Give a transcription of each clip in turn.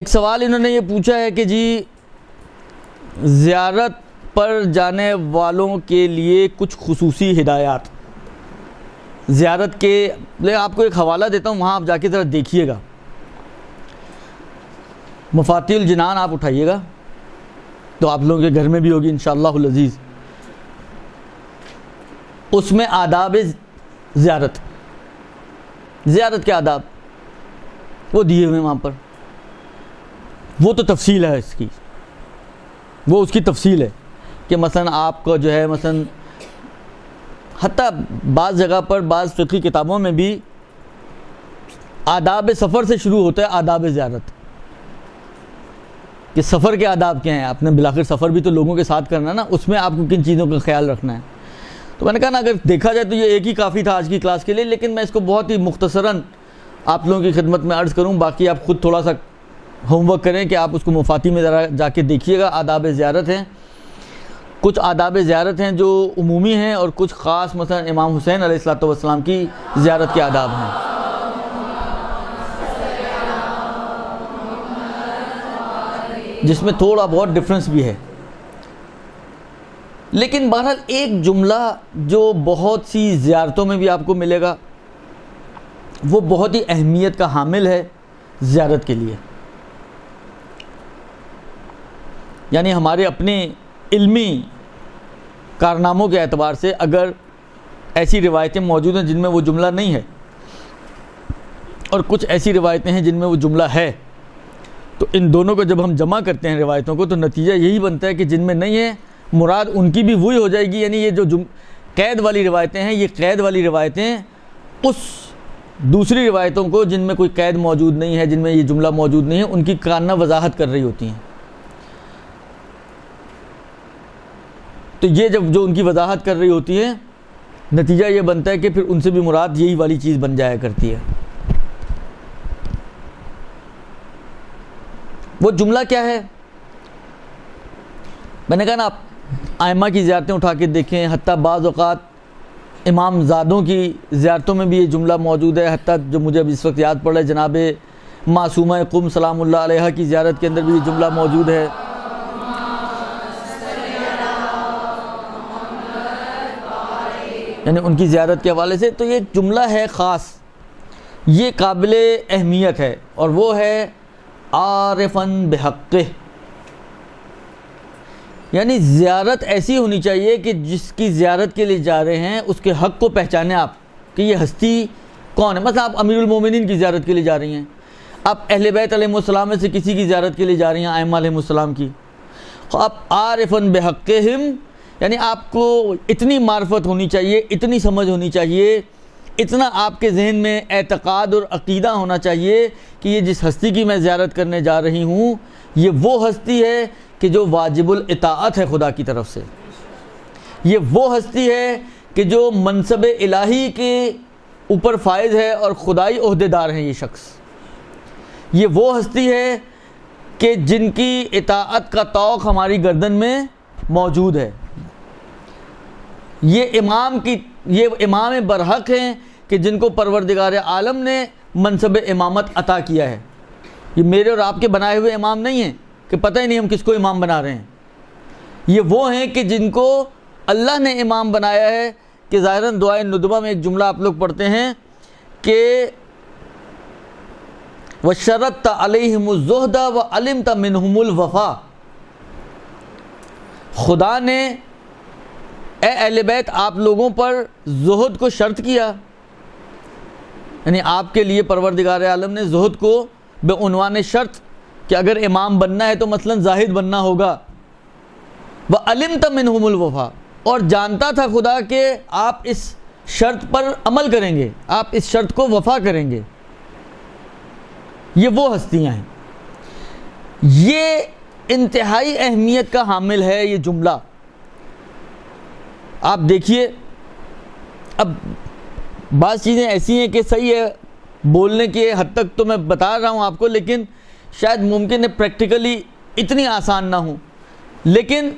ایک سوال انہوں نے یہ پوچھا ہے کہ جی زیارت پر جانے والوں کے لیے کچھ خصوصی ہدایات، زیارت کے لئے آپ کو ایک حوالہ دیتا ہوں، وہاں آپ جا کے ذرا دیکھیے گا، مفاتیح الجنان آپ اٹھائیے گا تو آپ لوگوں کے گھر میں بھی ہوگی انشاءاللہ العزیز، اس میں آداب زیارت کے آداب وہ دیے ہوئے ہیں وہاں پر، وہ تو تفصیل ہے اس کی، وہ اس کی تفصیل ہے کہ مثلا آپ کو جو ہے مثلا حتیٰ بعض جگہ پر بعض فقہی کتابوں میں بھی آداب سفر سے شروع ہوتا ہے آداب زیارت، کہ سفر کے آداب کیا ہیں، آپ نے بالآخر سفر بھی تو لوگوں کے ساتھ کرنا نا، اس میں آپ کو کن چیزوں کا خیال رکھنا ہے۔ تو میں نے کہا نا اگر دیکھا جائے تو یہ ایک ہی کافی تھا آج کی کلاس کے لیے، لیکن میں اس کو بہت ہی مختصراً آپ لوگوں کی خدمت میں عرض کروں، باقی آپ خود تھوڑا سا ہوم ورک کریں کہ آپ اس کو مفاتیح میں ذرا جا کے دیکھیے گا۔ آداب زیارت ہیں، کچھ آداب زیارت ہیں جو عمومی ہیں اور کچھ خاص، مثلا امام حسین علیہ السلام کی زیارت کے آداب ہیں۔ جس میں تھوڑا بہت ڈفرنس بھی ہے، لیکن بہرحال ایک جملہ جو بہت سی زیارتوں میں بھی آپ کو ملے گا، وہ بہت ہی اہمیت کا حامل ہے زیارت کے لیے، یعنی ہمارے اپنے علمی کارناموں کے اعتبار سے اگر ایسی روایتیں موجود ہیں جن میں وہ جملہ نہیں ہے، اور کچھ ایسی روایتیں ہیں جن میں وہ جملہ ہے، تو ان دونوں کو جب ہم جمع کرتے ہیں روایتوں کو تو نتیجہ یہی بنتا ہے کہ جن میں نہیں ہے مراد ان کی بھی وہی ہو جائے گی، یعنی یہ جو قید والی روایتیں ہیں، یہ قید والی روایتیں اس دوسری روایتوں کو جن میں کوئی قید موجود نہیں ہے، جن میں یہ جملہ موجود نہیں ہے، ان کی کانہ وضاحت کر رہی ہوتی ہیں۔ تو یہ جب جو ان کی وضاحت کر رہی ہوتی ہیں، نتیجہ یہ بنتا ہے کہ پھر ان سے بھی مراد یہی والی چیز بن جایا کرتی ہے۔ وہ جملہ کیا ہے؟ میں نے کہا نا، آپ ائمہ کی زیارتیں اٹھا کے دیکھیں، حتیٰ بعض اوقات امام زادوں کی زیارتوں میں بھی یہ جملہ موجود ہے، حتیٰ جو مجھے اب اس وقت یاد پڑ رہا ہے جناب معصومہ قم سلام اللہ علیہ کی زیارت کے اندر بھی یہ جملہ موجود ہے۔ یعنی ان کی زیارت کے حوالے سے تو یہ جملہ ہے خاص، یہ قابل اہمیت ہے، اور وہ ہے عارفاً بحقہ، یعنی زیارت ایسی ہونی چاہیے کہ جس کی زیارت کے لیے جا رہے ہیں اس کے حق کو پہچانے آپ کہ یہ ہستی کون ہے۔ مثلا آپ امیر المومنین کی زیارت کے لیے جا رہی ہیں، آپ اہل بیت علیہ السلام میں سے کسی کی زیارت کے لیے جا رہی ہیں، ائمہ علیہ السلام کی، آپ عارفاً بحقہم، یعنی آپ کو اتنی معرفت ہونی چاہیے، اتنی سمجھ ہونی چاہیے، اتنا آپ کے ذہن میں اعتقاد اور عقیدہ ہونا چاہیے کہ یہ جس ہستی کی میں زیارت کرنے جا رہی ہوں، یہ وہ ہستی ہے کہ جو واجب الاطاعت ہے خدا کی طرف سے، یہ وہ ہستی ہے کہ جو منصب الہی کے اوپر فائز ہے اور خدائی عہدیدار ہیں یہ شخص، یہ وہ ہستی ہے کہ جن کی اطاعت کا طوق ہماری گردن میں موجود ہے، یہ امام برحق ہیں کہ جن کو پروردگار عالم نے منصب امامت عطا کیا ہے، یہ میرے اور آپ کے بنائے ہوئے امام نہیں ہیں کہ پتہ ہی نہیں ہم کس کو امام بنا رہے ہیں، یہ وہ ہیں کہ جن کو اللہ نے امام بنایا ہے، کہ ظاہراً دعائے ندبہ میں ایک جملہ آپ لوگ پڑھتے ہیں کہ وَشَرَطْتَ عَلَيْهِمُ الزُّهْدَ وَعَلِمْتَ مِنْهُمُ الْوَفَا، خدا نے اے اہل بیت آپ لوگوں پر زہد کو شرط کیا، یعنی آپ کے لیے پروردگار عالم نے زہد کو بے عنوان شرط کہ اگر امام بننا ہے تو مثلا زاہد بننا ہوگا، وَعَلِمْتَ مِنْهُمُ الْوَفَا، اور جانتا تھا خدا کہ آپ اس شرط پر عمل کریں گے، آپ اس شرط کو وفا کریں گے، یہ وہ ہستیاں ہیں، یہ انتہائی اہمیت کا حامل ہے یہ جملہ۔ آپ دیکھیے، اب بعض چیزیں ایسی ہیں کہ صحیح ہے بولنے کی حد تک تو میں بتا رہا ہوں آپ کو، لیکن شاید ممکن ہے پریکٹیکلی اتنی آسان نہ ہوں، لیکن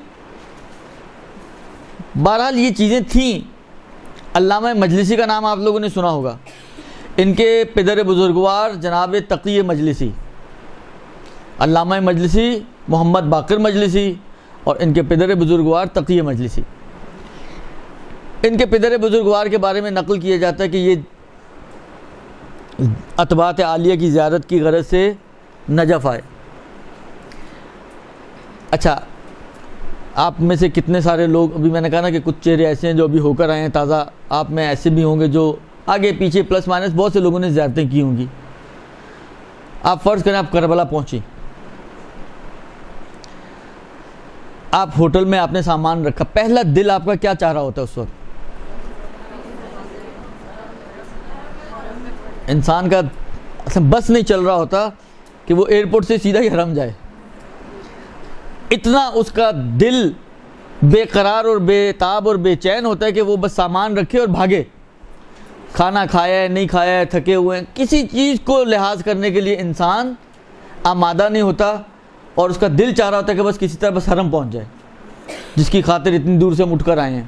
بہرحال یہ چیزیں تھیں۔ علامہ مجلسی کا نام آپ لوگوں نے سنا ہوگا، ان کے پدر بزرگوار جناب تقی مجلسی، علامہ مجلسی محمد باقر مجلسی اور ان کے پدر بزرگوار تقی مجلسی. ان کے پدر بزرگوار کے بارے میں نقل کیا جاتا ہے کہ یہ اطباعت عالیہ کی زیارت کی غرض سے نجف آئے. اچھا، آپ میں سے کتنے سارے لوگ، ابھی میں نے کہا نا کہ کچھ چہرے ایسے ہیں جو ابھی ہو کر آئے ہیں تازہ، آپ میں ایسے بھی ہوں گے جو آگے پیچھے پلس مائنس بہت سے لوگوں نے زیارتیں کی ہوں گی. آپ فرض کریں آپ کربلا پہنچی، آپ ہوٹل میں آپ نے سامان رکھا، پہلا دل آپ کا کیا چاہ رہا ہوتا ہے اس وقت؟ انسان کا بس نہیں چل رہا ہوتا کہ وہ ایئرپورٹ سے سیدھا ہی حرم جائے. اتنا اس کا دل بے قرار اور بے تاب اور بے چین ہوتا ہے کہ وہ بس سامان رکھے اور بھاگے. کھانا کھایا ہے نہیں کھایا ہے، تھکے ہوئے ہیں، کسی چیز کو لحاظ کرنے کے لیے انسان آمادہ نہیں ہوتا، اور اس کا دل چاہ رہا ہوتا ہے کہ بس کسی طرح بس حرم پہنچ جائے، جس کی خاطر اتنی دور سے ہم اٹھ کر آئے ہیں.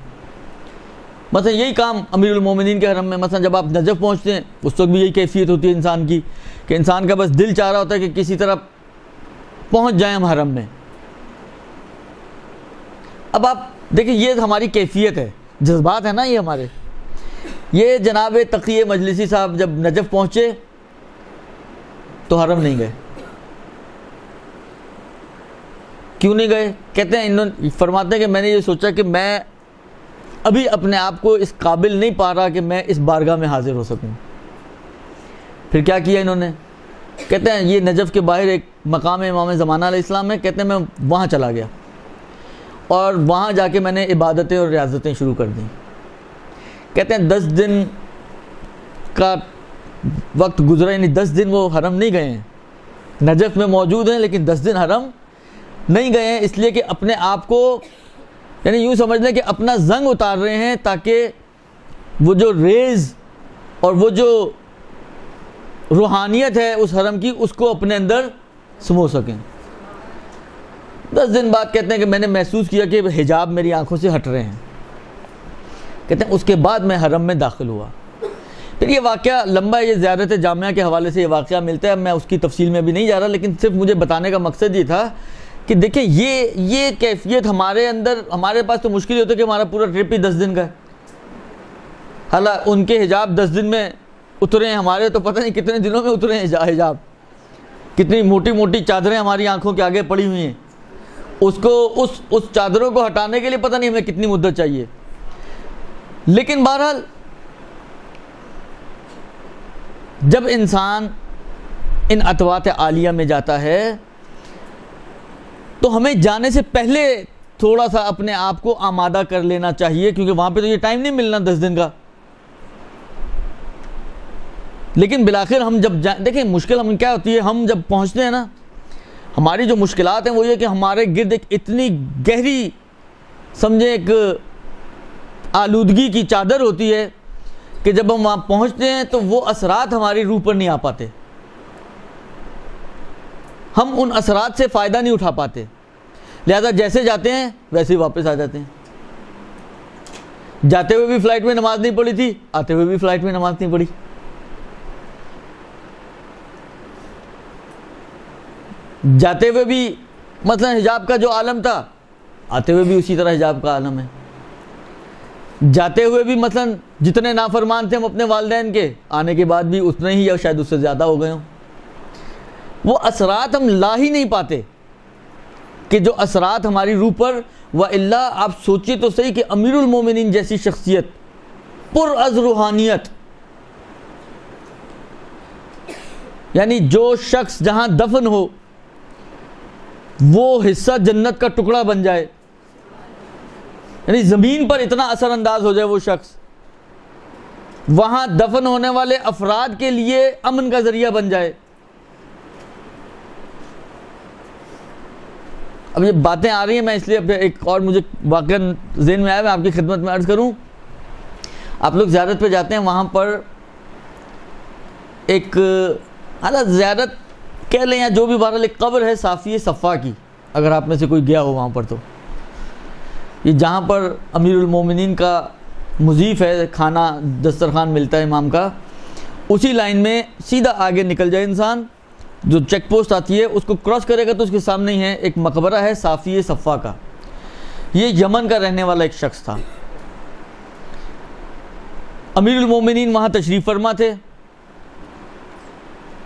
مثلا یہی کام امیر المومنین کے حرم میں، مثلا جب آپ نجف پہنچتے ہیں اس وقت بھی یہی کیفیت ہوتی ہے انسان کی کہ انسان کا بس دل چاہ رہا ہوتا ہے کہ کسی طرح پہنچ جائیں ہم حرم میں. اب آپ دیکھیں یہ ہماری کیفیت ہے، جذبات ہیں نا یہ ہمارے. یہ جناب تقی مجلسی صاحب جب نجف پہنچے تو حرم نہیں گئے. کیوں نہیں گئے؟ کہتے ہیں فرماتے ہیں کہ میں نے یہ سوچا کہ میں ابھی اپنے آپ کو اس قابل نہیں پا رہا کہ میں اس بارگاہ میں حاضر ہو سکوں. پھر کیا کیا انہوں نے؟ کہتے ہیں یہ نجف کے باہر ایک مقام امام زمانہ علیہ السلام ہے، کہتے ہیں میں وہاں چلا گیا اور وہاں جا کے میں نے عبادتیں اور ریاضتیں شروع کر دیں. کہتے ہیں 10 دن کا وقت گزرا، یعنی 10 دن وہ حرم نہیں گئے ہیں، نجف میں موجود ہیں لیکن 10 دن حرم نہیں گئے ہیں، اس لیے کہ اپنے آپ کو یعنی یوں سمجھ لیں کہ اپنا زنگ اتار رہے ہیں تاکہ وہ جو ریز اور وہ جو روحانیت ہے اس حرم کی اس کو اپنے اندر سمو سکیں. 10 دن بعد کہتے ہیں کہ میں نے محسوس کیا کہ حجاب میری آنکھوں سے ہٹ رہے ہیں. کہتے ہیں اس کے بعد میں حرم میں داخل ہوا. پھر یہ واقعہ لمبا ہے، یہ زیارت جامعہ کے حوالے سے یہ واقعہ ملتا ہے، میں اس کی تفصیل میں بھی نہیں جا رہا، لیکن صرف مجھے بتانے کا مقصد یہ تھا کہ دیکھیں یہ کیفیت ہمارے اندر، ہمارے پاس تو مشکل ہوتا ہے کہ ہمارا پورا ٹرپ ہی 10 دن کا ہے. حالانکہ ان کے حجاب 10 دن میں اترے ہیں، ہمارے تو پتہ نہیں کتنے دنوں میں اترے ہیں حجاب. کتنی موٹی موٹی چادریں ہماری آنکھوں کے آگے پڑی ہوئی ہیں، اس چادروں کو ہٹانے کے لیے پتہ نہیں ہمیں کتنی مدت چاہیے. لیکن بہرحال جب انسان ان اطوات عالیہ میں جاتا ہے تو ہمیں جانے سے پہلے تھوڑا سا اپنے آپ کو آمادہ کر لینا چاہیے، کیونکہ وہاں پہ تو یہ ٹائم نہیں ملنا 10 دن کا. لیکن بالآخر ہم جب دیکھیں مشکل ہم کیا ہوتی ہے، ہم جب پہنچتے ہیں نا، ہماری جو مشکلات ہیں وہ یہ کہ ہمارے گرد ایک اتنی گہری سمجھیں ایک آلودگی کی چادر ہوتی ہے کہ جب ہم وہاں پہنچتے ہیں تو وہ اثرات ہماری روح پر نہیں آ پاتے، ہم ان اثرات سے فائدہ نہیں اٹھا پاتے. لہذا جیسے جاتے ہیں ویسے ہی واپس آ جاتے ہیں. جاتے ہوئے بھی فلائٹ میں نماز نہیں پڑھی تھی، آتے ہوئے بھی فلائٹ میں نماز نہیں پڑھی. جاتے ہوئے بھی مثلا حجاب کا جو عالم تھا، آتے ہوئے بھی اسی طرح حجاب کا عالم ہے. جاتے ہوئے بھی مثلا جتنے نافرمان تھے ہم اپنے والدین کے، آنے کے بعد بھی اتنے ہی یا شاید اس سے زیادہ ہو گئے ہوں. وہ اثرات ہم لا ہی نہیں پاتے کہ جو اثرات ہماری روح پر، وَإِلَّا آپ سوچیے تو صحیح کہ امیر المومنین جیسی شخصیت پر از روحانیت، یعنی جو شخص جہاں دفن ہو وہ حصہ جنت کا ٹکڑا بن جائے، یعنی زمین پر اتنا اثر انداز ہو جائے وہ شخص، وہاں دفن ہونے والے افراد کے لیے امن کا ذریعہ بن جائے. اب یہ باتیں آ رہی ہیں، میں اس لیے ایک اور مجھے واقعہ ذہن میں آیا، میں آپ کی خدمت میں عرض کروں. آپ لوگ زیارت پہ جاتے ہیں، وہاں پر ایک حالت زیارت کہہ لیں یا جو بھی بہرحال ایک قبر ہے صافی صفا کی، اگر آپ میں سے کوئی گیا ہو وہاں پر، تو یہ جہاں پر امیر المومنین کا مضیف ہے، کھانا دسترخوان ملتا ہے امام کا، اسی لائن میں سیدھا آگے نکل جائے انسان جو چیک پوسٹ آتی ہے اس کو کراس کرے گا تو اس کے سامنے ہی ہے ایک مقبرہ ہے صافی صفا کا. یہ یمن کا رہنے والا ایک شخص تھا. امیر المومنین وہاں تشریف فرما تھے.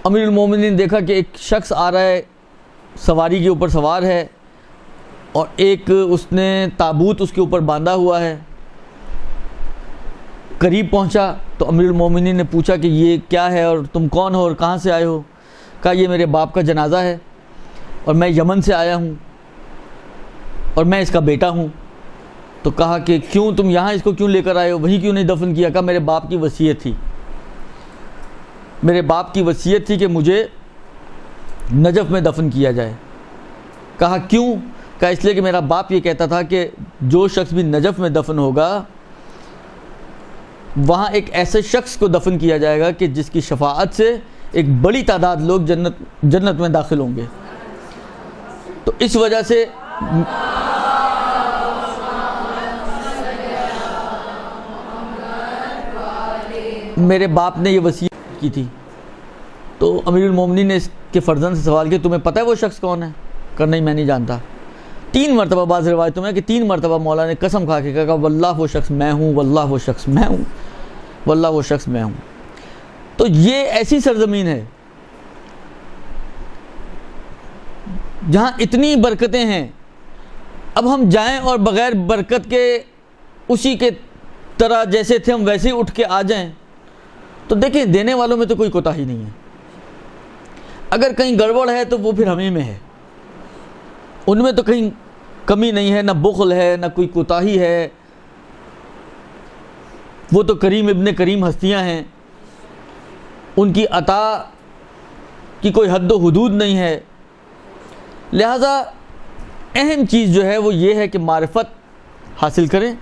امیر المومنین دیکھا کہ ایک شخص آ رہا ہے, سواری کے اوپر سوار ہے, اور ایک اس نے تابوت اس کے اوپر باندھا ہوا ہے. قریب پہنچا تو امیر المومنین نے پوچھا کہ یہ کیا ہے اور تم کون ہو اور کہاں سے آئے ہو؟ کہا یہ میرے باپ کا جنازہ ہے اور میں یمن سے آیا ہوں اور میں اس کا بیٹا ہوں. تو کہا کہ کیوں تم یہاں اس کو کیوں لے کر آئے ہو, وہیں کیوں نہیں دفن کیا؟ کہا میرے باپ کی وصیت تھی, میرے باپ کی وصیت تھی کہ مجھے نجف میں دفن کیا جائے. کہا کیوں؟ کہا اس لیے کہ میرا باپ یہ کہتا تھا کہ جو شخص بھی نجف میں دفن ہوگا وہاں ایک ایسے شخص کو دفن کیا جائے گا کہ جس کی شفاعت سے ایک بڑی تعداد لوگ جنت میں داخل ہوں گے. تو اس وجہ سے میرے باپ نے یہ وصیت کی تھی. تو امیر المومنین نے اس کے فرزند سے سوال کیا تمہیں پتہ ہے وہ شخص کون ہے؟ کہا نہیں میں نہیں جانتا. 3 مرتبہ بعض روایتوں میں کہ 3 مرتبہ مولا نے قسم کھا کے کہا واللہ وہ شخص میں ہوں, واللہ وہ شخص میں ہوں, واللہ وہ شخص میں ہوں. تو یہ ایسی سرزمین ہے جہاں اتنی برکتیں ہیں. اب ہم جائیں اور بغیر برکت کے اسی کے طرح جیسے تھے ہم ویسے ہی اٹھ کے آ جائیں تو دیکھیں دینے والوں میں تو کوئی کوتاہی نہیں ہے. اگر کہیں گڑبڑ ہے تو وہ پھر ہمیں میں ہے, ان میں تو کہیں کمی نہیں ہے, نہ بخل ہے نہ کوئی کوتاہی ہے. وہ تو کریم ابن کریم ہستیاں ہیں, ان کی عطا کی کوئی حد و حدود نہیں ہے. لہذا اہم چیز جو ہے وہ یہ ہے کہ معرفت حاصل کریں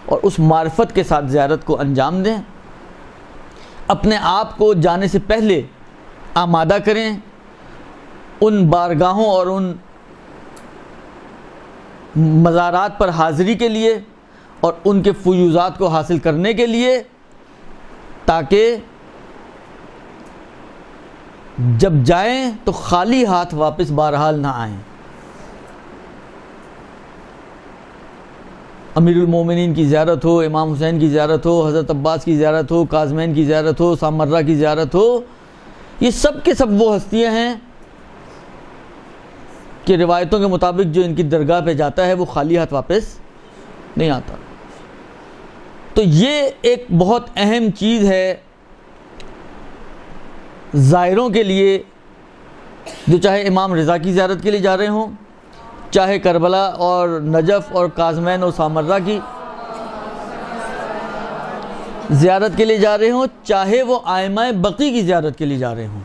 اور اس معرفت کے ساتھ زیارت کو انجام دیں. اپنے آپ کو جانے سے پہلے آمادہ کریں ان بارگاہوں اور ان مزارات پر حاضری کے لیے اور ان کے فیوضات کو حاصل کرنے کے لیے, تاکہ جب جائیں تو خالی ہاتھ واپس بہرحال نہ آئیں. امیر المومنین کی زیارت ہو, امام حسین کی زیارت ہو, حضرت عباس کی زیارت ہو, کاظمین کی زیارت ہو, سامرہ کی زیارت ہو, یہ سب کے سب وہ ہستیاں ہیں کہ روایتوں کے مطابق جو ان کی درگاہ پہ جاتا ہے وہ خالی ہاتھ واپس نہیں آتا. تو یہ ایک بہت اہم چیز ہے زائروں کے لیے, جو چاہے امام رضا کی زیارت کے لیے جا رہے ہوں, چاہے کربلا اور نجف اور کاظمین اور سامرہ کی زیارت کے لیے جا رہے ہوں, چاہے وہ ائمہ بقی کی زیارت کے لیے جا رہے ہوں.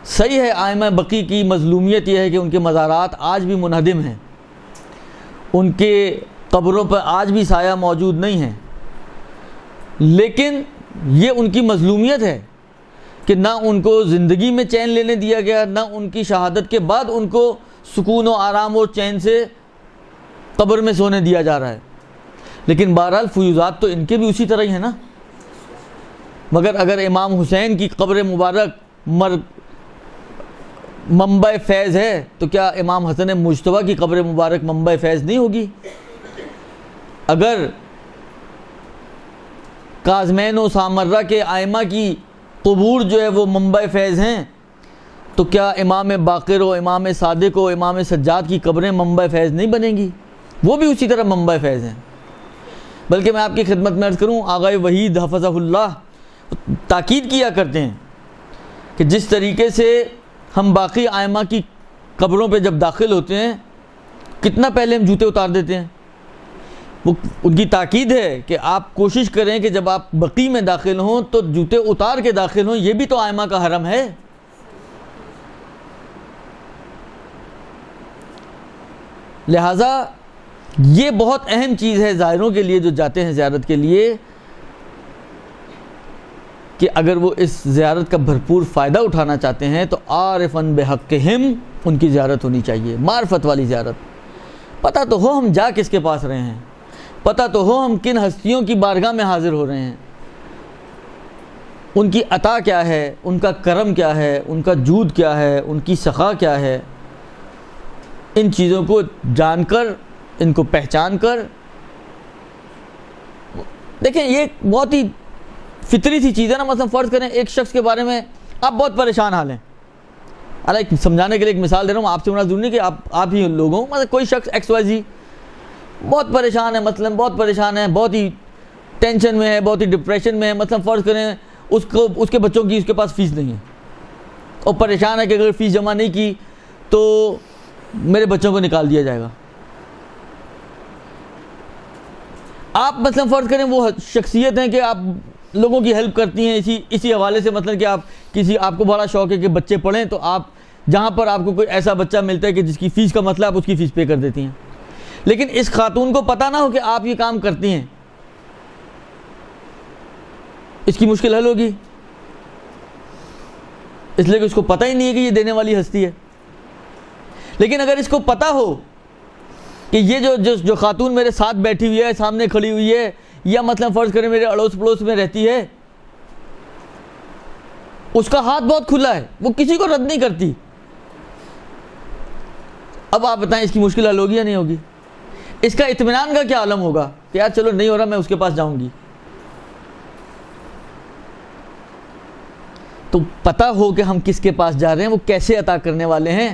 صحیح ہے ائمہ بقی کی مظلومیت یہ ہے کہ ان کے مزارات آج بھی منہدم ہیں, ان کے قبروں پر آج بھی سایہ موجود نہیں ہے, لیکن یہ ان کی مظلومیت ہے کہ نہ ان کو زندگی میں چین لینے دیا گیا, نہ ان کی شہادت کے بعد ان کو سکون و آرام اور چین سے قبر میں سونے دیا جا رہا ہے. لیکن بہرحال فیوضات تو ان کے بھی اسی طرح ہی ہیں نا. مگر اگر امام حسین کی قبر مبارک منبع فیض ہے تو کیا امام حسن مجتبیٰ کی قبر مبارک منبع فیض نہیں ہوگی؟ اگر کاظمین و سامرہ کے ائمہ کی قبور جو ہے وہ منبع فیض ہیں تو کیا امام باقر و امام صادق و امام سجاد کی قبریں منبع فیض نہیں بنیں گی؟ وہ بھی اسی طرح منبع فیض ہیں. بلکہ میں آپ کی خدمت میں عرض کروں, آغا وحید حفظہ اللہ تاکید کیا کرتے ہیں کہ جس طریقے سے ہم باقی ائمہ کی قبروں پہ جب داخل ہوتے ہیں کتنا پہلے ہم جوتے اتار دیتے ہیں. وہ ان کی تاکید ہے کہ آپ کوشش کریں کہ جب آپ بقی میں داخل ہوں تو جوتے اتار کے داخل ہوں, یہ بھی تو ائمہ کا حرم ہے. لہٰذا یہ بہت اہم چیز ہے زائروں کے لیے جو جاتے ہیں زیارت کے لیے, کہ اگر وہ اس زیارت کا بھرپور فائدہ اٹھانا چاہتے ہیں تو عارفاً بحقہم ان کی زیارت ہونی چاہیے, معرفت والی زیارت. پتہ تو ہو ہم جا کس کے پاس رہے ہیں, پتہ تو ہو ہم کن ہستیوں کی بارگاہ میں حاضر ہو رہے ہیں. ان کی عطا کیا ہے، ان کا کرم کیا ہے، ان کا جود کیا ہے، ان کی سخا کیا ہے، ان چیزوں کو جان کر، ان کو پہچان کر، دیکھیں یہ بہت ہی فطری سی چیز ہے نا. مثلا فرض کریں ایک شخص کے بارے میں آپ بہت پریشان حال ہیں. ایک سمجھانے کے لیے ایک مثال دے رہا ہوں، آپ سے ہونا ضروری نہیں کہ آپ ہی لوگ ہوں. مطلب کوئی شخص ایکس وائی زی بہت پریشان ہے، مثلا بہت پریشان ہے، بہت ہی ٹینشن میں ہے، بہت ہی ڈپریشن میں ہے. مثلا فرض کریں اس کے بچوں کی اس کے پاس فیس نہیں ہے اور پریشان ہے کہ اگر فیس جمع نہیں کی تو میرے بچوں کو نکال دیا جائے گا. آپ مثلا فرض کریں وہ شخصیت ہیں کہ آپ لوگوں کی ہیلپ کرتی ہیں اسی حوالے سے، مطلب کہ آپ کو بڑا شوق ہے کہ بچے پڑھیں، تو آپ جہاں پر آپ کو کوئی ایسا بچہ ملتا ہے کہ جس کی فیس کا مسئلہ، آپ اس کی فیس پے کر دیتی ہیں. لیکن اس خاتون کو پتہ نہ ہو کہ آپ یہ کام کرتی ہیں، اس کی مشکل حل ہوگی، اس لیے کہ اس کو پتہ ہی نہیں ہے کہ یہ دینے والی ہستی ہے. لیکن اگر اس کو پتہ ہو کہ یہ جو خاتون میرے ساتھ بیٹھی ہوئی ہے، سامنے کھڑی ہوئی ہے، یا مثلا فرض کریں میرے اڑوس پڑوس میں رہتی ہے، اس کا ہاتھ بہت کھلا ہے، وہ کسی کو رد نہیں کرتی، اب آپ بتائیں اس کی مشکل حل ہوگی یا نہیں ہوگی؟ اس کا اطمینان کا کیا عالم ہوگا کہ یار چلو نہیں ہو رہا میں اس کے پاس جاؤں گی. تو پتہ ہو کہ ہم کس کے پاس جا رہے ہیں، وہ کیسے عطا کرنے والے ہیں،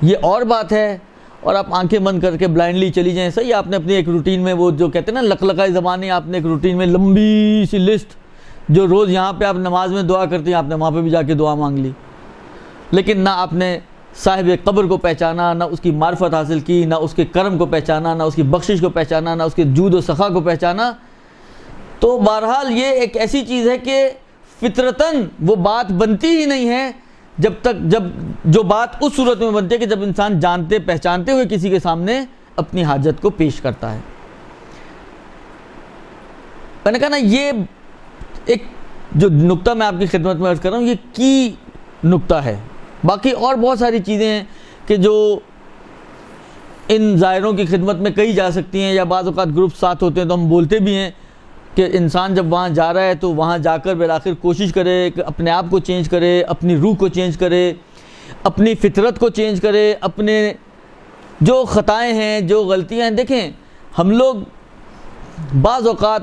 یہ اور بات ہے. اور آپ آنکھیں بند کر کے بلائنڈلی چلی جائیں. صحیح، آپ نے اپنی ایک روٹین میں وہ جو کہتے ہیں نا لقلقۂ زبانی، آپ نے ایک روٹین میں لمبی سی لسٹ، جو روز یہاں پہ آپ نماز میں دعا کرتے ہیں آپ نے وہاں پہ بھی جا کے دعا مانگ لی، لیکن نہ آپ نے صاحب قبر کو پہچانا، نہ اس کی معرفت حاصل کی، نہ اس کے کرم کو پہچانا، نہ اس کی بخشش کو پہچانا، نہ اس کے جود و سخا کو پہچانا. تو بہرحال یہ ایک ایسی چیز ہے کہ فطرتاً وہ بات بنتی ہی نہیں ہے جب جو بات اس صورت میں بنتی ہے کہ جب انسان جانتے پہچانتے ہوئے کسی کے سامنے اپنی حاجت کو پیش کرتا ہے. میں نے کہا نا یہ ایک جو نقطہ میں آپ کی خدمت میں عرض کر رہا ہوں یہ کی نقطہ ہے. باقی اور بہت ساری چیزیں ہیں کہ جو ان زائروں کی خدمت میں کہی جا سکتی ہیں، یا بعض اوقات گروپ ساتھ ہوتے ہیں تو ہم بولتے بھی ہیں کہ انسان جب وہاں جا رہا ہے تو وہاں جا کر بالآخر کوشش کرے کہ اپنے آپ کو چینج کرے، اپنی روح کو چینج کرے، اپنی فطرت کو چینج کرے، اپنے جو خطائیں ہیں، جو غلطیاں ہیں. دیکھیں ہم لوگ بعض اوقات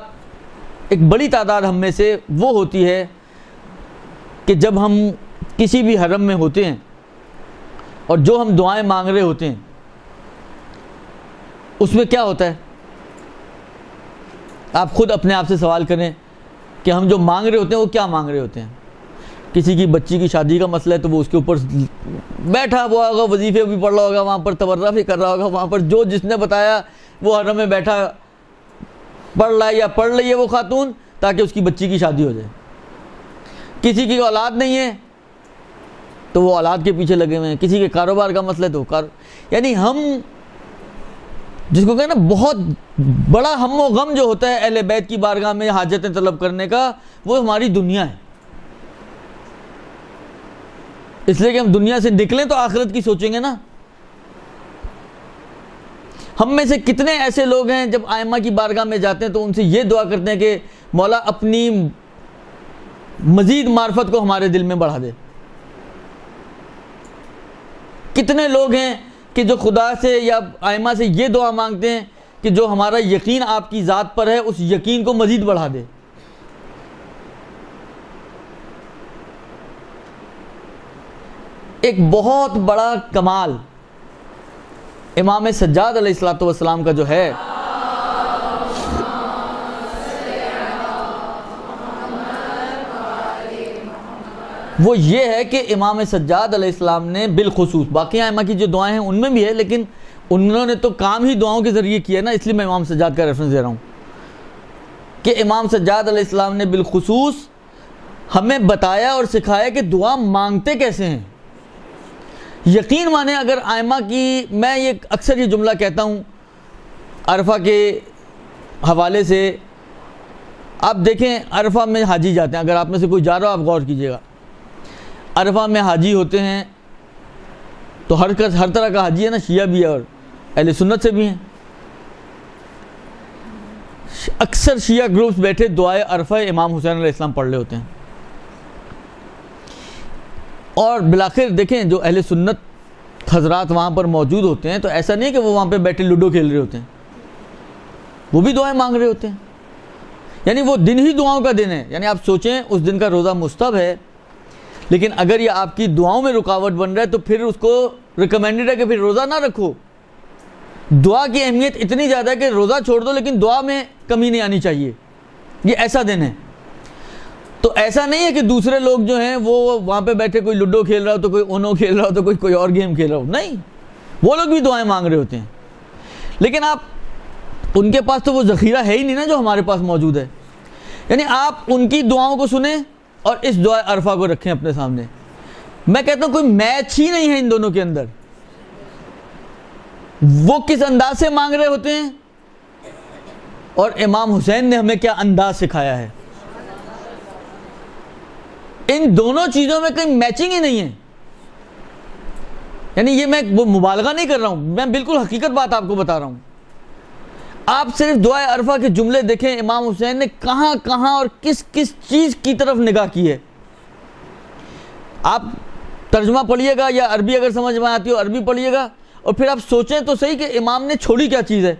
ایک بڑی تعداد ہم میں سے وہ ہوتی ہے کہ جب ہم کسی بھی حرم میں ہوتے ہیں اور جو ہم دعائیں مانگ رہے ہوتے ہیں اس میں کیا ہوتا ہے، آپ خود اپنے آپ سے سوال کریں کہ ہم جو مانگ رہے ہوتے ہیں وہ کیا مانگ رہے ہوتے ہیں. کسی کی بچی کی شادی کا مسئلہ ہے تو وہ اس کے اوپر بیٹھا ہوا ہوگا، وظیفے بھی پڑھ رہا ہوگا، وہاں پر تبرہ بھی کر رہا ہوگا، وہاں پر جو جس نے بتایا وہ حرم میں بیٹھا پڑھ رہا ہے یا پڑھ رہی ہے وہ خاتون تاکہ اس کی بچی کی شادی ہو جائے. کسی کی اولاد نہیں ہے تو وہ اولاد کے پیچھے لگے ہوئے ہیں. کسی کے کاروبار کا مسئلہ ہے تو یعنی ہم جس کو کہنا بہت بڑا ہم و غم جو ہوتا ہے اہل بیت کی بارگاہ میں حاجتیں طلب کرنے کا، وہ ہماری دنیا ہے. اس لیے کہ ہم دنیا سے نکلیں تو آخرت کی سوچیں گے نا. ہم میں سے کتنے ایسے لوگ ہیں جب ائمہ کی بارگاہ میں جاتے ہیں تو ان سے یہ دعا کرتے ہیں کہ مولا اپنی مزید معرفت کو ہمارے دل میں بڑھا دے. کتنے لوگ ہیں کہ جو خدا سے یا ائمہ سے یہ دعا مانگتے ہیں کہ جو ہمارا یقین آپ کی ذات پر ہے اس یقین کو مزید بڑھا دے. ایک بہت بڑا کمال امام سجاد علیہ الصلوۃ والسلام کا جو ہے وہ یہ ہے کہ امام سجاد علیہ السلام نے بالخصوص، باقی ائمہ کی جو دعائیں ہیں ان میں بھی ہے لیکن انہوں نے تو کام ہی دعاؤں کے ذریعے کیا نا، اس لیے میں امام سجاد کا ریفرنس دے رہا ہوں کہ امام سجاد علیہ السلام نے بالخصوص ہمیں بتایا اور سکھایا کہ دعا مانگتے کیسے ہیں. یقین مانے اگر ائمہ کی، میں یہ اکثر یہ جملہ کہتا ہوں عرفہ کے حوالے سے، آپ دیکھیں عرفہ میں حاجی جاتے ہیں، اگر آپ میں سے کوئی جا رہا ہو آپ غور کیجئے گا، عرفہ میں حاجی ہوتے ہیں تو ہر طرح کا حاجی ہے نا، شیعہ بھی ہے اور اہل سنت سے بھی ہیں. اکثر شیعہ گروپس بیٹھے دعائے عرفہ امام حسین علیہ السلام پڑھ رہے ہوتے ہیں، اور بالآخر دیکھیں جو اہل سنت حضرات وہاں پر موجود ہوتے ہیں تو ایسا نہیں کہ وہ وہاں پہ بیٹھے لوڈو کھیل رہے ہوتے ہیں، وہ بھی دعائیں مانگ رہے ہوتے ہیں. یعنی وہ دن ہی دعاؤں کا دن ہے. یعنی آپ سوچیں اس دن کا روزہ مستحب ہے، لیکن اگر یہ آپ کی دعاؤں میں رکاوٹ بن رہا ہے تو پھر اس کو ریکمینڈڈ ہے کہ پھر روزہ نہ رکھو. دعا کی اہمیت اتنی زیادہ ہے کہ روزہ چھوڑ دو لیکن دعا میں کمی نہیں آنی چاہیے. یہ ایسا دن ہے. تو ایسا نہیں ہے کہ دوسرے لوگ جو ہیں وہ وہاں پہ بیٹھے کوئی لوڈو کھیل رہا ہو تو کوئی اونو کھیل رہا ہو تو کوئی اور گیم کھیل رہا ہو. نہیں، وہ لوگ بھی دعائیں مانگ رہے ہوتے ہیں، لیکن آپ ان کے پاس تو وہ ذخیرہ ہے ہی نہیں نا جو ہمارے پاس موجود ہے. یعنی آپ ان کی دعاؤں کو سنیں اور اس دعا عرفہ کو رکھیں اپنے سامنے. میں کہتا ہوں کوئی میچ ہی نہیں ہے ان دونوں کے اندر. وہ کس انداز سے مانگ رہے ہوتے ہیں اور امام حسین نے ہمیں کیا انداز سکھایا ہے. ان دونوں چیزوں میں کوئی میچنگ ہی نہیں ہے. یعنی یہ میں مبالغہ نہیں کر رہا ہوں، میں بالکل حقیقت بات آپ کو بتا رہا ہوں. آپ صرف دعائے عرفہ کے جملے دیکھیں، امام حسین نے کہاں کہاں اور کس کس چیز کی طرف نگاہ کی ہے. آپ ترجمہ پڑھیے گا یا عربی اگر سمجھ میں آتی ہو عربی پڑھیے گا، اور پھر آپ سوچیں تو صحیح کہ امام نے چھوڑی کیا چیز ہے.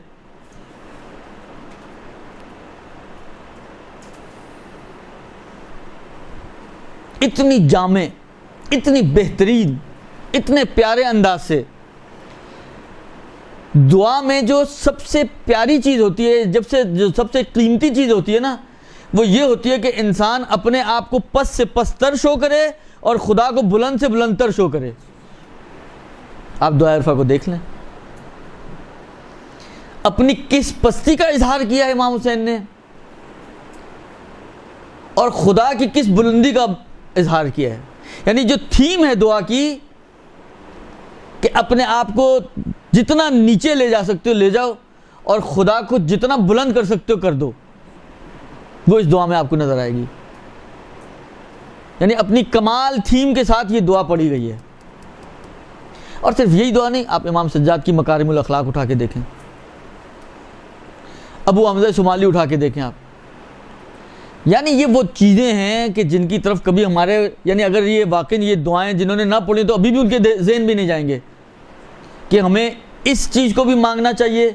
اتنی جامع، اتنی بہترین، اتنے پیارے انداز سے. دعا میں جو سب سے پیاری چیز ہوتی ہے، جو سب سے قیمتی چیز ہوتی ہے نا، وہ یہ ہوتی ہے کہ انسان اپنے آپ کو پس سے پستر شو کرے اور خدا کو بلند سے بلندتر شو کرے. آپ دعائے عرفہ کو دیکھ لیں، اپنی کس پستی کا اظہار کیا ہے امام حسین نے، اور خدا کی کس بلندی کا اظہار کیا ہے. یعنی جو تھیم ہے دعا کی کہ اپنے آپ کو جتنا نیچے لے جا سکتے ہو لے جاؤ اور خدا کو جتنا بلند کر سکتے ہو کر دو، وہ اس دعا میں آپ کو نظر آئے گی. یعنی اپنی کمال تھیم کے ساتھ یہ دعا پڑھی گئی ہے. اور صرف یہی دعا نہیں، آپ امام سجاد کی مکارم الاخلاق اٹھا کے دیکھیں، ابو حمزہ شمالی اٹھا کے دیکھیں آپ. یعنی یہ وہ چیزیں ہیں کہ جن کی طرف کبھی ہمارے، یعنی اگر یہ واقعی یہ دعائیں جنہوں نے نہ پڑھی تو ابھی بھی ان کے ذہن بھی نہیں جائیں گے کہ ہمیں اس چیز کو بھی مانگنا چاہیے،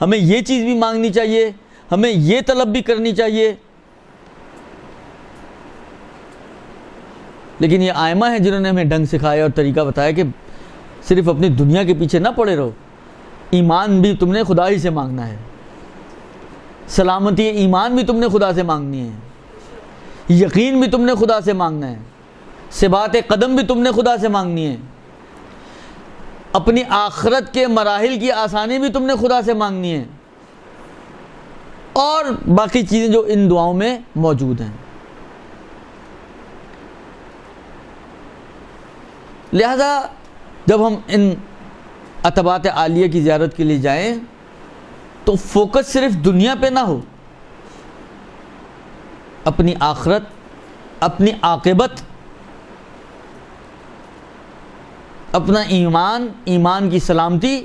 ہمیں یہ چیز بھی مانگنی چاہیے، ہمیں یہ طلب بھی کرنی چاہیے. لیکن یہ ائمہ ہیں جنہوں نے ہمیں ڈھنگ سکھایا اور طریقہ بتایا کہ صرف اپنی دنیا کے پیچھے نہ پڑے رہو. ایمان بھی تم نے خدا ہی سے مانگنا ہے، سلامتی ایمان بھی تم نے خدا سے مانگنی ہے، یقین بھی تم نے خدا سے مانگنا ہے، ثبات قدم بھی تم نے خدا سے مانگنی ہے، اپنی آخرت کے مراحل کی آسانی بھی تم نے خدا سے مانگنی ہے، اور باقی چیزیں جو ان دعاؤں میں موجود ہیں. لہذا جب ہم ان عتبات عالیہ کی زیارت کے لیے جائیں تو فوکس صرف دنیا پہ نہ ہو، اپنی آخرت، اپنی عاقبت، اپنا ایمان، ایمان کی سلامتی.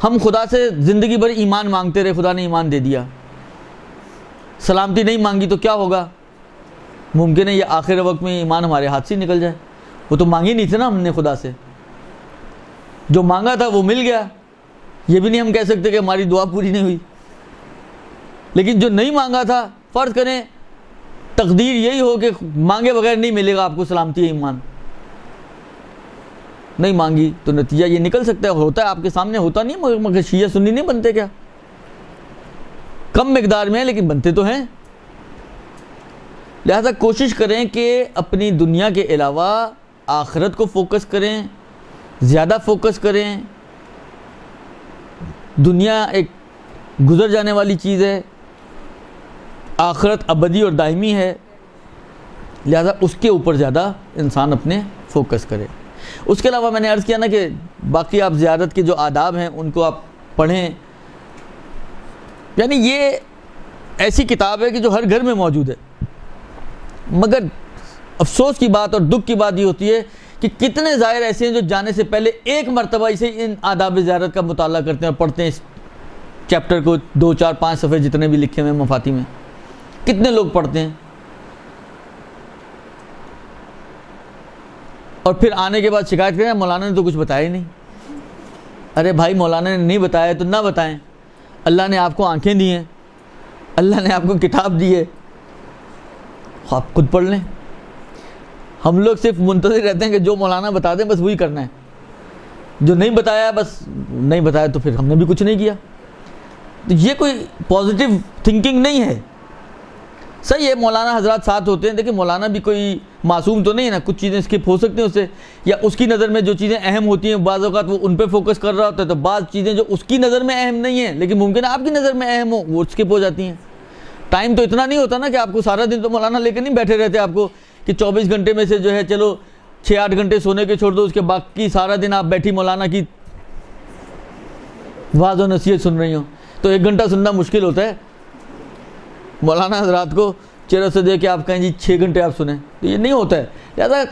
ہم خدا سے زندگی بھر ایمان مانگتے رہے، خدا نے ایمان دے دیا، سلامتی نہیں مانگی تو کیا ہوگا؟ ممکن ہے یہ آخر وقت میں ایمان ہمارے ہاتھ سے نکل جائے. وہ تو مانگی نہیں تھے نا ہم نے خدا سے، جو مانگا تھا وہ مل گیا. یہ بھی نہیں ہم کہہ سکتے کہ ہماری دعا پوری نہیں ہوئی. لیکن جو نہیں مانگا تھا، فرض کریں تقدیر یہی ہو کہ مانگے بغیر نہیں ملے گا آپ کو سلامتی ایمان، نہیں مانگی تو نتیجہ یہ نکل سکتا ہے. ہوتا ہے آپ کے سامنے، ہوتا نہیں مگر شیعہ سنی نہیں بنتے کیا؟ کم مقدار میں ہیں لیکن بنتے تو ہیں. لہذا کوشش کریں کہ اپنی دنیا کے علاوہ آخرت کو فوکس کریں، زیادہ فوکس کریں. دنیا ایک گزر جانے والی چیز ہے، آخرت ابدی اور دائمی ہے. لہذا اس کے اوپر زیادہ انسان اپنے فوکس کرے. اس کے علاوہ میں نے عرض کیا نا کہ باقی آپ زیارت کے جو آداب ہیں ان کو آپ پڑھیں. یعنی یہ ایسی کتاب ہے کہ جو ہر گھر میں موجود ہے، مگر افسوس کی بات اور دکھ کی بات یہ ہوتی ہے کہ کتنے زائر ایسے ہیں جو جانے سے پہلے ایک مرتبہ اسے ان آداب زیارت کا مطالعہ کرتے ہیں اور پڑھتے ہیں اس چیپٹر کو، 2 4 5 صفحے جتنے بھی لکھے ہوئے ہیں مفاتی میں، کتنے لوگ پڑھتے ہیں؟ اور پھر آنے کے بعد شکایت کریں مولانا نے تو کچھ بتایا ہی نہیں۔ ارے بھائی مولانا نے نہیں بتایا تو نہ بتائیں، اللہ نے آپ کو آنکھیں دی ہیں، اللہ نے آپ کو کتاب دی ہے، آپ خود پڑھ لیں۔ ہم لوگ صرف منتظر رہتے ہیں کہ جو مولانا بتا دیں بس وہی کرنا ہے، جو نہیں بتایا بس نہیں بتایا تو پھر ہم نے بھی کچھ نہیں کیا۔ تو یہ کوئی پازیٹیو تھنکنگ نہیں ہے۔ صحیح ہے مولانا حضرات ساتھ ہوتے ہیں، دیکھیں مولانا بھی کوئی معصوم تو نہیں ہے نا، کچھ چیزیں اسکپ ہو سکتی ہیں اس سے، یا اس کی نظر میں جو چیزیں اہم ہوتی ہیں بعض اوقات وہ ان پہ فوکس کر رہا ہوتا ہے، تو بعض چیزیں جو اس کی نظر میں اہم نہیں ہیں لیکن ممکن ہے آپ کی نظر میں اہم ہو، وہ اسکپ ہو جاتی ہیں۔ ٹائم تو اتنا نہیں ہوتا نا کہ آپ کو سارا دن تو مولانا لے کے نہیں بیٹھے رہتے آپ کو کہ 24 گھنٹے میں سے جو ہے چلو 6 8 گھنٹے سونے کے چھوڑ دو، اس کے باقی سارا دن آپ بیٹھی مولانا کی واعظ و نصیحت سن رہی ہوں، تو 1 گھنٹہ سننا مشکل ہوتا ہے۔ مولانا حضرات کو چہرے سے دے کے آپ کہیں جی 6 گھنٹے آپ سنیں، تو یہ نہیں ہوتا ہے۔ لہٰذا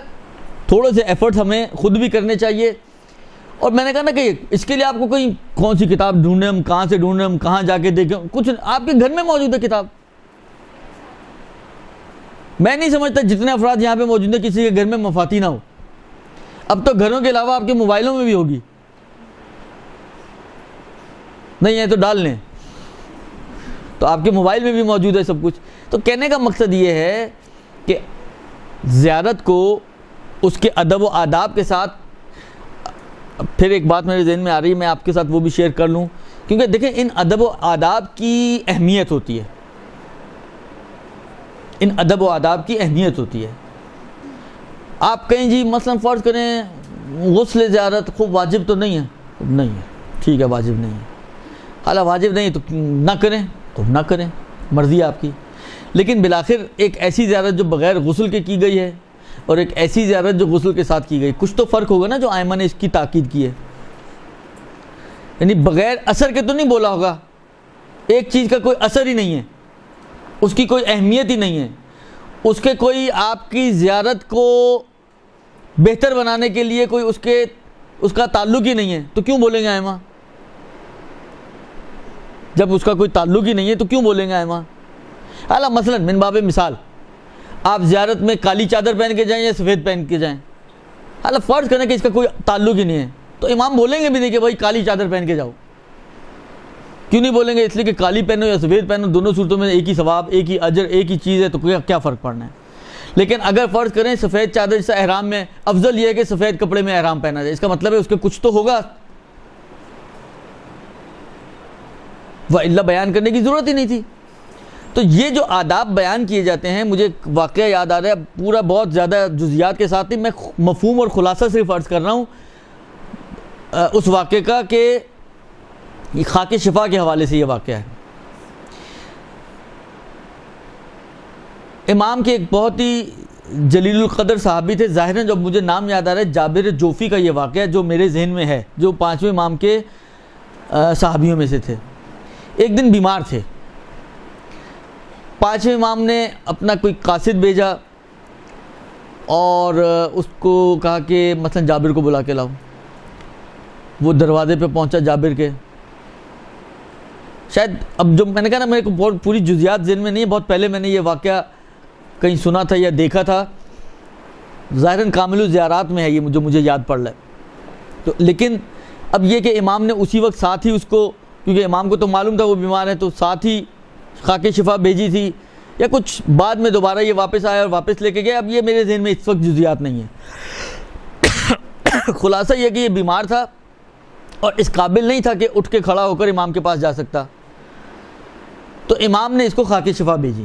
تھوڑے سے ایفرٹس ہمیں خود بھی کرنے چاہیے۔ اور میں نے کہا نا کہ اس کے لیے آپ کو کوئی کون سی کتاب ڈھونڈیں، ہم کہاں سے ڈھونڈیں، ہم کہاں جا کے دیکھیں، کچھ آپ کے گھر میں موجود ہے کتاب۔ میں نہیں سمجھتا جتنے افراد یہاں پہ موجود ہیں کسی کے گھر میں مفاتی نہ ہو۔ اب تو گھروں کے علاوہ آپ کے موبائلوں میں بھی ہوگی، نہیں ہے تو ڈال لیں، تو آپ کے موبائل میں بھی موجود ہے سب کچھ۔ تو کہنے کا مقصد یہ ہے کہ زیارت کو اس کے ادب و آداب کے ساتھ، پھر ایک بات میرے ذہن میں آ رہی ہے میں آپ کے ساتھ وہ بھی شیئر کر لوں، کیونکہ دیکھیں ان ادب و آداب کی اہمیت ہوتی ہے، ان ادب و آداب کی اہمیت ہوتی ہے۔ آپ کہیں جی مثلا فرض کریں غسل زیارت خوب واجب تو نہیں ہے، نہیں ہے ٹھیک ہے واجب نہیں ہے، حالانکہ واجب نہیں تو نہ کریں تو نہ کریں، مرضی ہے آپ کی۔ لیکن بالآخر ایک ایسی زیارت جو بغیر غسل کے کی گئی ہے اور ایک ایسی زیارت جو غسل کے ساتھ کی گئی، کچھ تو فرق ہوگا نا جو ائمہ نے اس کی تاکید کی ہے۔ یعنی بغیر اثر کے تو نہیں بولا ہوگا، ایک چیز کا کوئی اثر ہی نہیں ہے، اس کی کوئی اہمیت ہی نہیں ہے، اس کے کوئی آپ کی زیارت کو بہتر بنانے کے لیے کوئی اس کا تعلق ہی نہیں ہے، تو کیوں بولیں گے ائمہ؟ جب اس کا کوئی تعلق ہی نہیں ہے تو کیوں بولیں گے ائمہ؟ اعلیٰ مثلا من باب مثال آپ زیارت میں کالی چادر پہن کے جائیں یا سفید پہن کے جائیں، اعلیٰ فرض کریں کہ اس کا کوئی تعلق ہی نہیں ہے، تو امام بولیں گے بھی نہیں کہ بھائی کالی چادر پہن کے جاؤ۔ کیوں نہیں بولیں گے؟ اس لیے کہ کالی پہنو یا سفید پہنو دونوں صورتوں میں ایک ہی ثواب، ایک ہی اجر، ایک ہی چیز ہے، تو کیا فرق پڑنا ہے؟ لیکن اگر فرض کریں سفید چادر سے احرام میں، افضل یہ ہے کہ سفید کپڑے میں احرام پہنا جائے، اس کا مطلب ہے اس کے کچھ تو ہوگا، وَإِلَّا بیان کرنے کی ضرورت ہی نہیں تھی۔ تو یہ جو آداب بیان کیے جاتے ہیں، مجھے واقعہ یاد آ رہا ہے، پورا بہت زیادہ جزیات کے ساتھ ہی میں مفہوم اور خلاصہ صرف عرض کر رہا ہوں اس واقعے کا، کہ یہ خاک شفا کے حوالے سے یہ واقعہ ہے۔ امام کے ایک بہت ہی جلیل القدر صحابی تھے، ظاہراً جب مجھے نام یاد آ رہا ہے جابر جوفی کا یہ واقعہ جو میرے ذہن میں ہے، جو 5ویں امام کے صحابیوں میں سے تھے۔ ایک دن بیمار تھے، 5ویں امام نے اپنا کوئی قاصد بھیجا اور اس کو کہا کہ مثلا جابر کو بلا کے لاؤ۔ وہ دروازے پہ پہنچا جابر کے، شاید اب جو میں نے کہا نا میرے کو پوری جزیات ذہن میں نہیں ہے، بہت پہلے میں نے یہ واقعہ کہیں سنا تھا یا دیکھا تھا، ظاہراً کامل الزیارات میں ہے یہ جو مجھے یاد پڑ رہا ہے۔ تو لیکن اب یہ کہ امام نے اسی وقت ساتھ ہی اس کو، کیونکہ امام کو تو معلوم تھا وہ بیمار ہے، تو ساتھ ہی خاک شفا بھیجی تھی، یا کچھ بعد میں دوبارہ یہ واپس آیا اور واپس لے کے گئے، اب یہ میرے ذہن میں اس وقت جزیات نہیں ہے۔ خلاصہ یہ کہ یہ بیمار تھا اور اس قابل نہیں تھا کہ اٹھ کے کھڑا ہو کر امام کے پاس جا سکتا، تو امام نے اس کو خاک شفا بھیجی،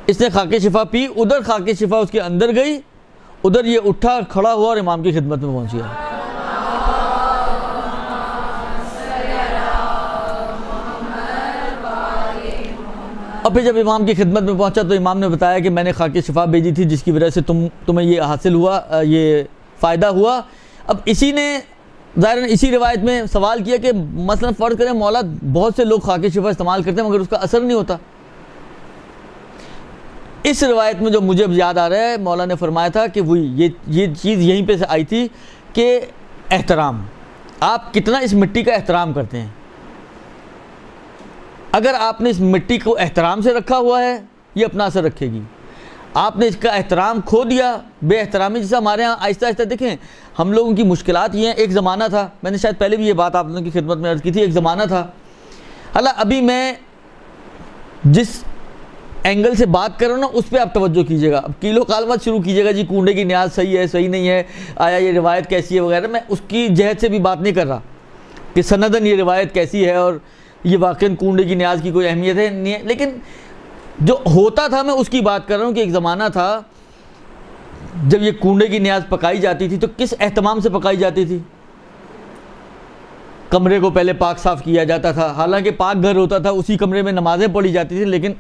اس نے خاک شفا پی، ادھر خاک شفا اس کے اندر گئی، ادھر یہ اٹھا کھڑا ہوا اور امام کی خدمت میں پہنچ گیا۔ اور پھر جب امام کی خدمت میں پہنچا تو امام نے بتایا کہ میں نے خاک شفا بھیجی تھی جس کی وجہ سے تمہیں یہ حاصل ہوا، یہ فائدہ ہوا۔ اب اسی نے ظاہراً اسی روایت میں سوال کیا کہ مثلا فرض کریں مولا بہت سے لوگ خاک شفا استعمال کرتے ہیں مگر اس کا اثر نہیں ہوتا، اس روایت میں جو مجھے اب یاد آ رہا ہے، مولا نے فرمایا تھا کہ وہی یہ چیز یہیں پہ سے آئی تھی کہ احترام، آپ کتنا اس مٹی کا احترام کرتے ہیں۔ اگر آپ نے اس مٹی کو احترام سے رکھا ہوا ہے، یہ اپنا اثر رکھے گی۔ آپ نے اس کا احترام کھو دیا، بے احترامی، جیسا ہمارے ہاں آہستہ آہستہ دیکھیں ہم لوگوں کی مشکلات یہ ہیں۔ ایک زمانہ تھا، میں نے شاید پہلے بھی یہ بات آپ لوگوں کی خدمت میں عرض کی تھی، ایک زمانہ تھا، حالانکہ ابھی میں جس اینگل سے بات کر رہا ہوں نا اس پہ آپ توجہ کیجیے گا۔ اب کیلو کال مت شروع کیجیے گا جی کنڈے کی نیاز صحیح ہے صحیح نہیں ہے، آیا یہ روایت کیسی ہے وغیرہ، میں اس کی جہت سے بھی بات نہیں کر رہا کہ سندن یہ روایت کیسی ہے اور یہ واقعاً کنڈے کی نیاز کی کوئی اہمیت ہے نہیں ہے، لیکن جو ہوتا تھا میں اس کی بات کر رہا ہوں کہ ایک زمانہ تھا جب یہ کنڈے کی نیاز پکائی جاتی تھی تو کس اہتمام سے پکائی جاتی تھی؟ کمرے کو پہلے پاک صاف کیا جاتا تھا، حالانکہ پاک گھر ہوتا تھا، اسی کمرے میں نمازیں پڑھی جاتی تھیں، لیکن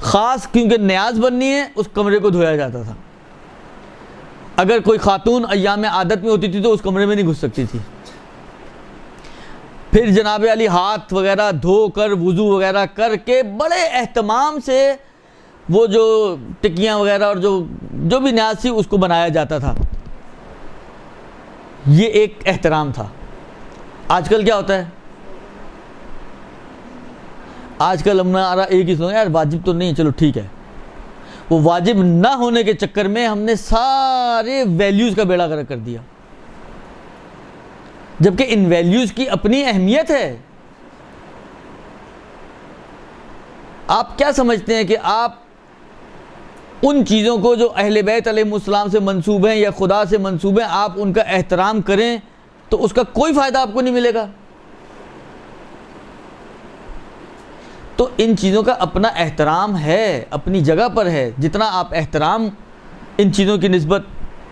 خاص کیونکہ نیاز بننی ہے اس کمرے کو دھویا جاتا تھا۔ اگر کوئی خاتون ایام عادت میں ہوتی تھی تو اس کمرے میں نہیں گھس سکتی تھی۔ پھر جناب علی ہاتھ وغیرہ دھو کر وضو وغیرہ کر کے بڑے اہتمام سے وہ جو ٹکیاں وغیرہ اور جو بھی نیاز تھی اس کو بنایا جاتا تھا۔ یہ ایک احترام تھا۔ آج کل کیا ہوتا ہے؟ آج کل ہمارا ایک ہی سنو یار واجب تو نہیں، چلو ٹھیک ہے، وہ واجب نہ ہونے کے چکر میں ہم نے سارے ویلیوز کا بیڑا غرق کر دیا، جبکہ ان ویلیوز کی اپنی اہمیت ہے۔ آپ کیا سمجھتے ہیں کہ آپ ان چیزوں کو جو اہل بیت علیہ السلام سے منسوب ہیں یا خدا سے منسوب ہیں، آپ ان کا احترام کریں تو اس کا کوئی فائدہ آپ کو نہیں ملے گا؟ تو ان چیزوں کا اپنا احترام ہے، اپنی جگہ پر ہے۔ جتنا آپ احترام ان چیزوں کی نسبت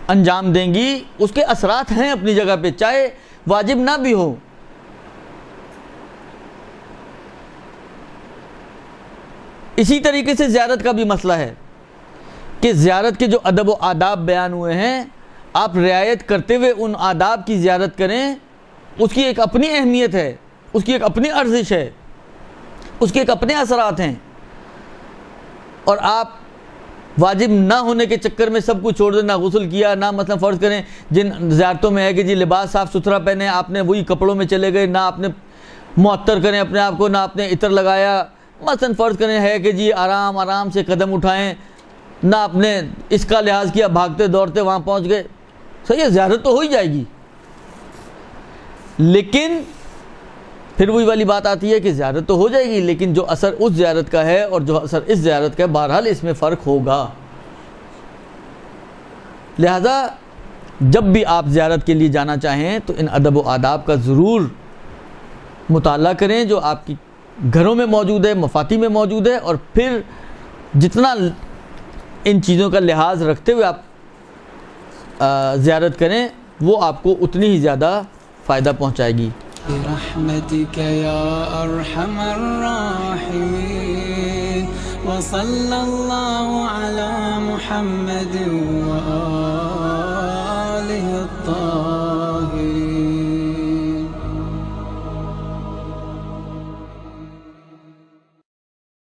انجام دیں گی اس کے اثرات ہیں اپنی جگہ پہ، چاہے واجب نہ بھی ہو۔ اسی طریقے سے زیارت کا بھی مسئلہ ہے کہ زیارت کے جو ادب و آداب بیان ہوئے ہیں، آپ رعایت کرتے ہوئے ان آداب کی زیارت کریں، اس کی ایک اپنی اہمیت ہے، اس کی ایک اپنی ارزش ہے، اس کے ایک اپنے اثرات ہیں۔ اور آپ واجب نہ ہونے کے چکر میں سب کچھ چھوڑ دیں، نہ غسل کیا، نہ مثلا فرض کریں جن زیارتوں میں ہے کہ جی لباس صاف ستھرا پہنے، آپ نے وہی کپڑوں میں چلے گئے، نہ آپ نے معطر کریں اپنے آپ کو، نہ آپ نے عطر لگایا، مثلا فرض کریں ہے کہ جی آرام آرام سے قدم اٹھائیں، نہ آپ نے اس کا لحاظ کیا، بھاگتے دوڑتے وہاں پہنچ گئے، صحیح ہے زیارت تو ہو ہی جائے گی، لیکن پھر وہی والی بات آتی ہے کہ زیارت تو ہو جائے گی لیکن جو اثر اس زیارت کا ہے اور جو اثر اس زیارت کا ہے، بہرحال اس میں فرق ہوگا۔ لہذا جب بھی آپ زیارت کے لیے جانا چاہیں تو ان ادب و آداب کا ضرور مطالعہ کریں جو آپ کی گھروں میں موجود ہے، مفاتیح میں موجود ہے، اور پھر جتنا ان چیزوں کا لحاظ رکھتے ہوئے آپ زیارت کریں وہ آپ کو اتنی ہی زیادہ فائدہ پہنچائے گی۔ برحمتك يا أرحم الراحمين وصلى الله على محمد وآله الطاهرين